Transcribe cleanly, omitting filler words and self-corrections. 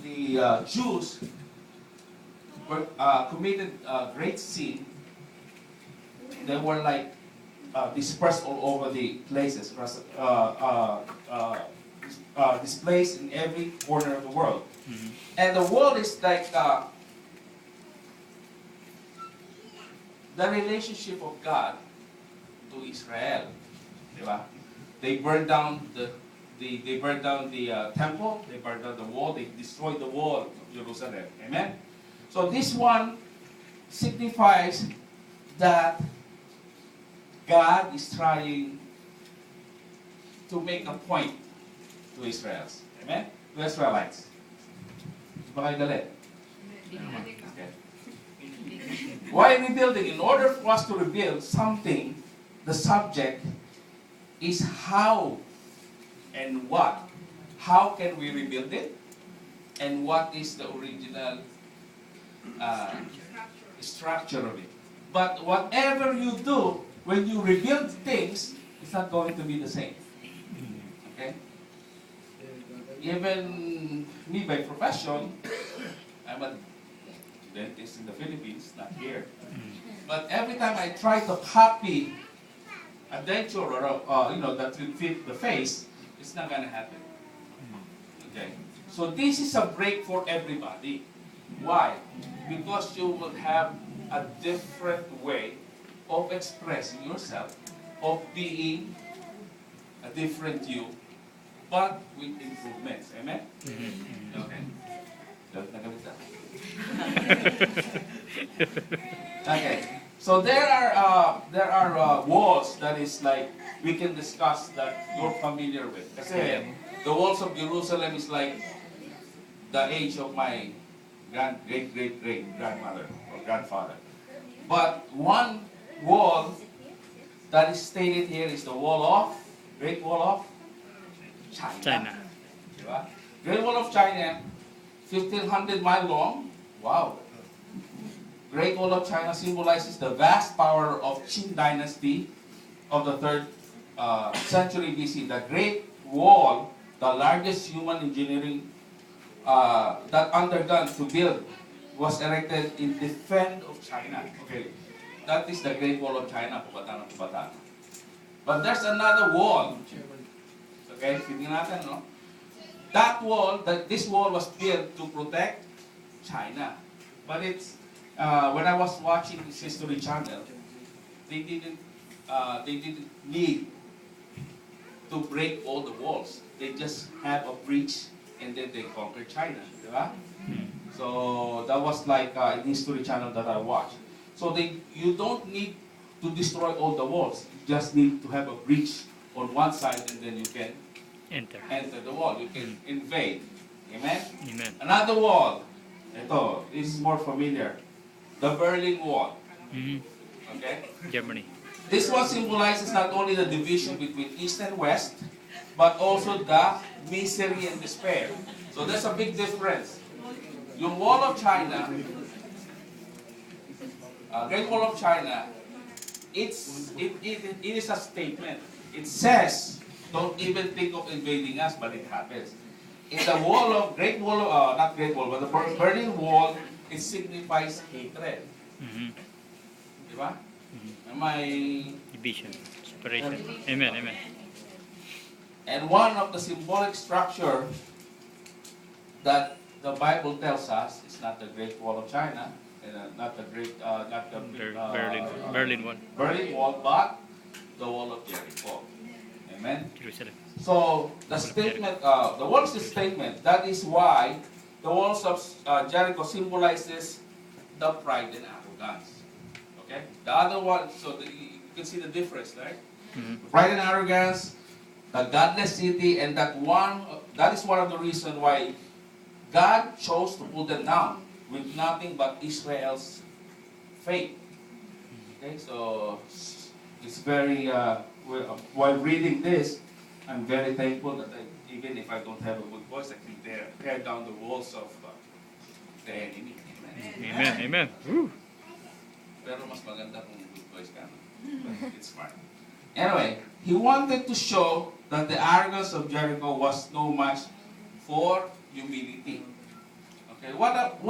the Jews were, committed great sin, they were like dispersed all over the places, displaced in every corner of the world. Mhm. And the world is like the relationship of God to Israel. Diba? They burned down they burned down the temple, they burned down the wall, they destroyed the wall of Jerusalem. Amen? So this one signifies that God is trying to make a point to Israelites. Amen? To Israelites. Bakit galit? Okay. Why rebuilding? In order for us to rebuild something, the subject is how and what. How can we rebuild it? And what is the original structure of it? But whatever you do, when you rebuild things, it's not going to be the same. Okay? Even me by profession, I'm a dentist in the Philippines, not here. But every time I try to copy a denture or that will fit the face, it's not gonna happen. Okay. So this is a break for everybody. Why? Because you will have a different way of expressing yourself, of being a different you, but with improvements. Amen? Okay. Okay. So there are walls that is like we can discuss that you're familiar with. Kasi the walls of Jerusalem is like the age of my great grandmother or grandfather. But one wall that is stated here is the Great Wall of China. Diba? Great Wall of China, 1,500 miles long. Wow. Great Wall of China symbolizes the vast power of Qin dynasty of the 3rd century BC. The Great Wall, the largest human engineering that undergone to build, was erected in defense of China. Okay, that is the Great Wall of China, Pubatan. But there's another wall. Okay, tingnan natin, no? This wall was built to protect China. But it's when I was watching this History Channel, they didn't need to break all the walls. They just have a breach and then they conquered China. Diba? So that was like a History Channel that I watched. So you don't need to destroy all the walls. You just need to have a breach on one side and then you can enter the wall. You can invade. Amen? Amen. Another wall. This is more familiar. The Berlin Wall. Okay? Germany. This one symbolizes not only the division between East and West, but also the misery and despair. So there's a big difference. Yung Wall of China, Great Wall of China, it is a statement. It says, don't even think of invading us, but it happens. In the Great Wall, not Great Wall, but the Berlin Wall, it signifies hatred. Diba? May Division, separation. Amen. And one of the symbolic structure that the Bible tells us is not the Great Wall of China, and not the Berlin Wall. Berlin Wall, but the Wall of Jericho. Amen. Jerusalem. So the statement, the wall is the statement. That is why the walls of Jericho symbolizes the pride and arrogance. Okay. The other one, so you can see the difference, right? Pride and arrogance, the godless city, and that is one of the reasons why God chose to put them down with nothing but Israel's faith. Okay, so it's very, while reading this, I'm very thankful that even if I don't have a good voice, I can tear down the walls of the enemy. Amen. Woo. Pero mas maganda kung good voice ka. It's fine. Anyway, he wanted to show that the arrogance of Jericho was no match for humility. Okay, what